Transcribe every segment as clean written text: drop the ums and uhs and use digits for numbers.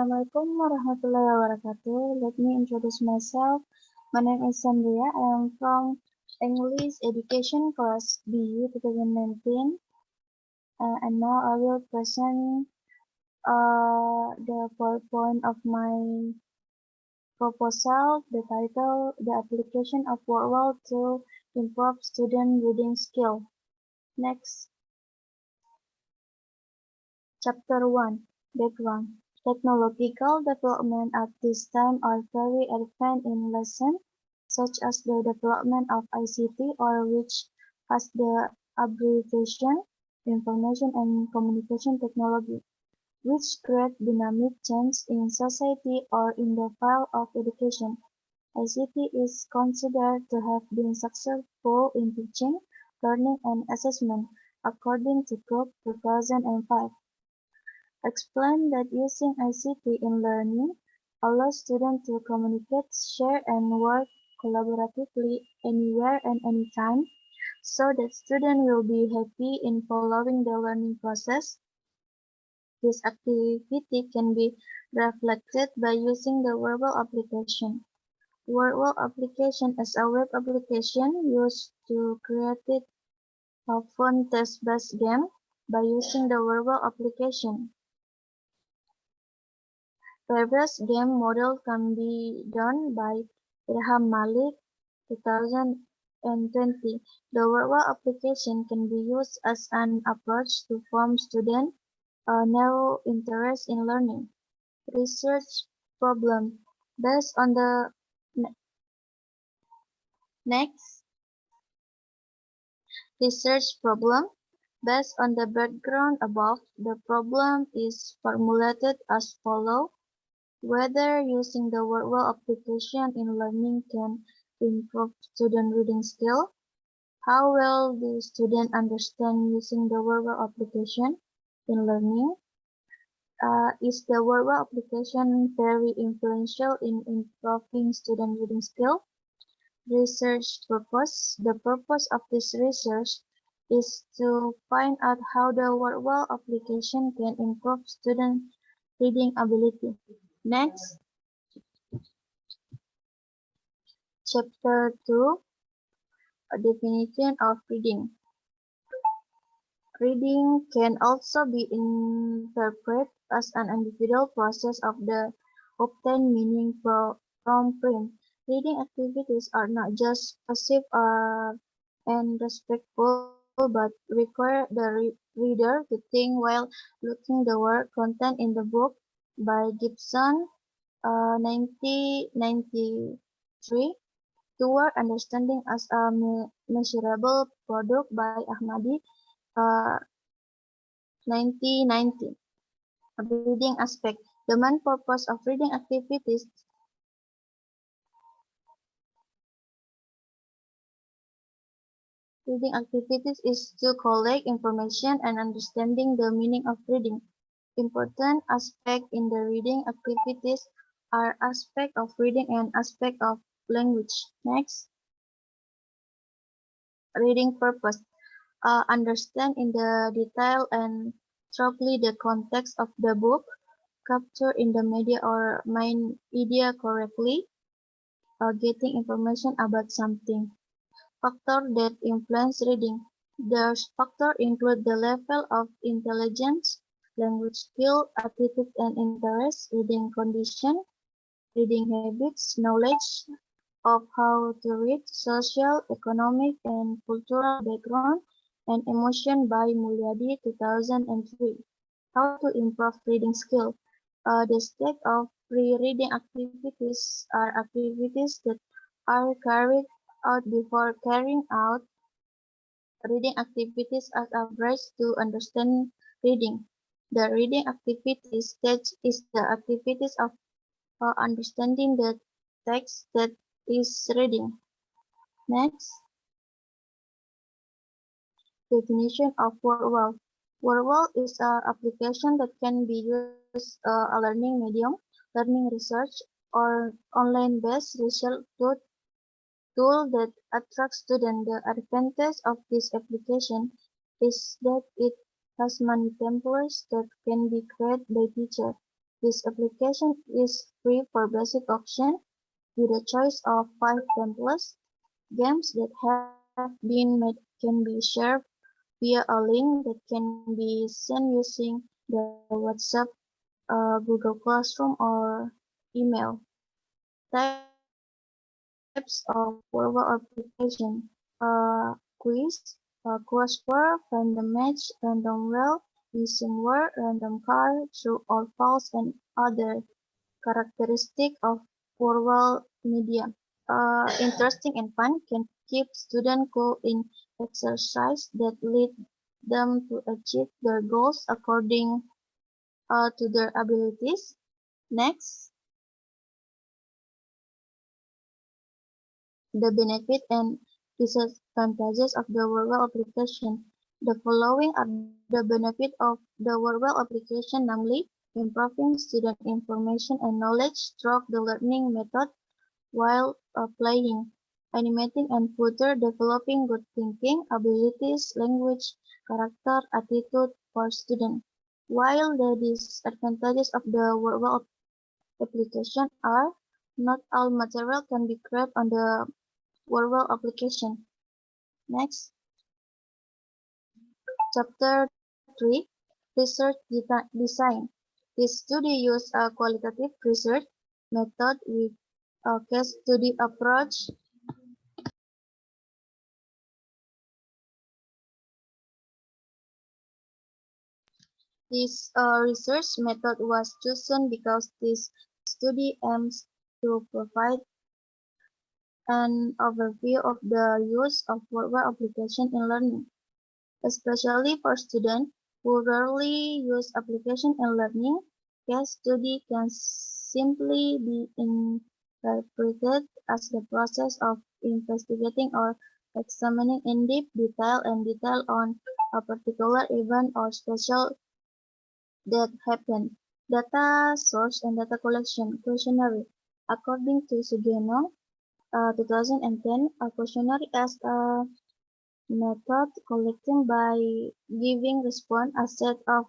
Assalamualaikum warahmatullahi wabarakatuh. Let me introduce myself. My name is Sandria. I am from English Education Class BU 2019. And now I will present the PowerPoint of my proposal. The title, The Application of WordWall to Improve Student Reading Skill. Next, Chapter 1, Background. Technological development at this time are very advanced in lesson, such as the development of ICT, or which has the abbreviation Information and Communication Technology, which create dynamic change in society or in the field of education. ICT is considered to have been successful in teaching, learning, and assessment, according to Cook 2005. Explain that using ICT in learning allows students to communicate, share, and work collaboratively anywhere and anytime, so that students will be happy in following the learning process. This activity can be reflected by using the verbal application. Verbal application is a web application used to create a fun test-based game by using the verbal application. Various game models can be done by Ilham Malik, 2020. The verbal application can be used as an approach to form students a narrow interest in learning. Research problem based on the next research problem. Based on the background above, the problem is formulated as follows. Whether using the verbal application in learning can improve student reading skill. How well do students understand using the verbal application in learning? Is the verbal application very influential in improving student reading skill? Research purpose. The purpose of this research is to find out how the verbal application can improve student reading ability. Next, Chapter 2, a definition of reading. Reading can also be interpreted as an individual process of the obtain meaning from print. Reading activities are not just passive and respectful, but require the reader to think while looking the word content in the book by Gibson, 1993. Toward Understanding as a Measurable Product by Ahmadi, 1990. Reading aspect. The main purpose of reading activities is to collect information and understanding the meaning of reading. Important aspects in the reading activities are aspect of reading and aspect of language. Next, reading purpose. Understand in the detail and thoroughly the context of the book, capture in the media or main idea correctly, getting information about something. Factors that influence reading. Those factors include the level of intelligence, language skill, attitude and interest, reading condition, reading habits, knowledge of how to read, social, economic, and cultural background, and emotion by Mulyadi 2003. How to improve reading skill. The state of pre-reading activities are activities that are carried out before carrying out reading activities as a bridge to understand reading. The reading activity stage is the activities of understanding the text that is reading. Next, definition of WordWall. WordWall is an application that can be used a learning medium, learning research, or online-based research tool that attracts students. The advantage of this application is that it has many templates that can be created by teachers. This application is free for basic option with a choice of 5 templates. Games that have been made can be shared via a link that can be sent using the WhatsApp, Google Classroom, or email. Types of Wordwell application: quiz, crossword, random match, random wheel, missing word, random card, true or false, and other characteristic of Wordwell media. Interesting and fun, can keep students cool in exercise that lead them to achieve their goals according to their abilities. Next, the benefit and disadvantages of the Wordwell application. The following are the benefit of the Wordwell application, namely improving student information and knowledge through the learning method while playing, animating and further developing good thinking abilities, language, character, attitude for students. While the disadvantages of the Wordwell application are not all material can be created on the Wordwell application. Next, chapter 3, research design. This study uses a qualitative research method with a case study approach. This research method was chosen because this study aims to provide an overview of the use of Wordwell application in learning, especially for students who rarely use application in learning. Case study can simply be interpreted as the process of investigating or examining in deep detail on a particular event or special that happened. Data source and data collection questionnaire. According to Sugeno, 2010, a questionnaire as a method collecting by giving response a set of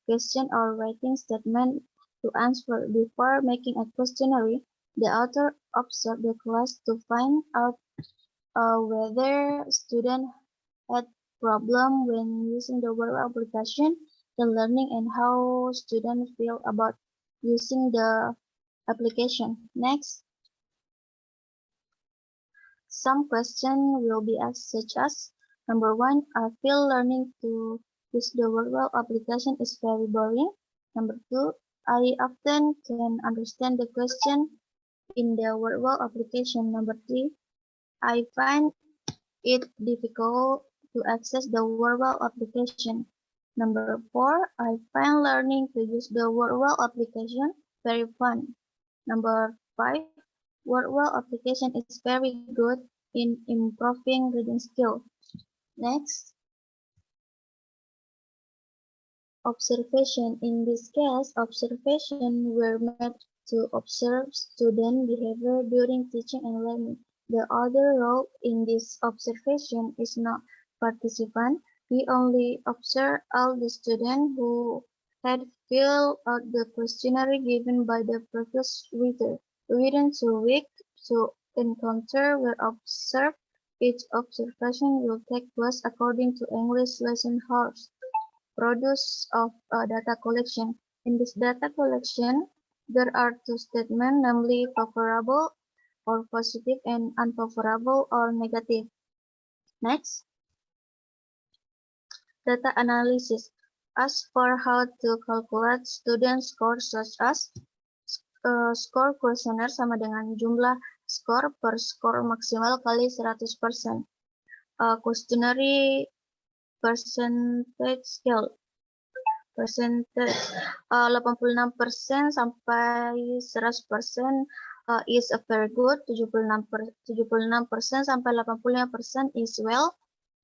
questions or writing statement to answer. Before making a questionnaire, the author observed the class to find out whether students had problem when using the web application, the learning and how students feel about using the application. Next, some questions will be asked such as, number one, I feel learning to use the Wordwell application is very boring. Number two, I often can understand the question in the Wordwell application. Number three, I find it difficult to access the Wordwell application. Number four, I find learning to use the Wordwell application very fun. Number five, Wordwell application is very good in improving reading skill. Next, observation. In this case, observation were made to observe student behavior during teaching and learning. The other role in this observation is not participant. We only observe all the students who had filled out the questionnaire given by the previous reader. Within 2 weeks, to encounter were observed. Each observation will take place according to English lesson hours produce of data collection. In this data collection, there are two statements, namely favorable or positive and unfavorable or negative. Next, data analysis. As for how to calculate student score such as skor kuesioner sama dengan jumlah skor per skor maksimal kali 100%. Questionnaire percentage scale. Percentage 86% sampai 100% is a very good, 76% sampai 85% is well,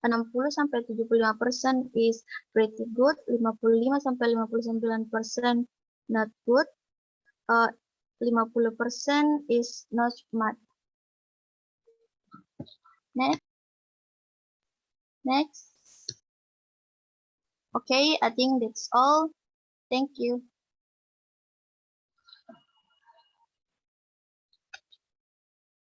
60 sampai 75% is pretty good, 55 sampai 59% not good, 50% is not much. Next. Okay, I think that's all. Thank you.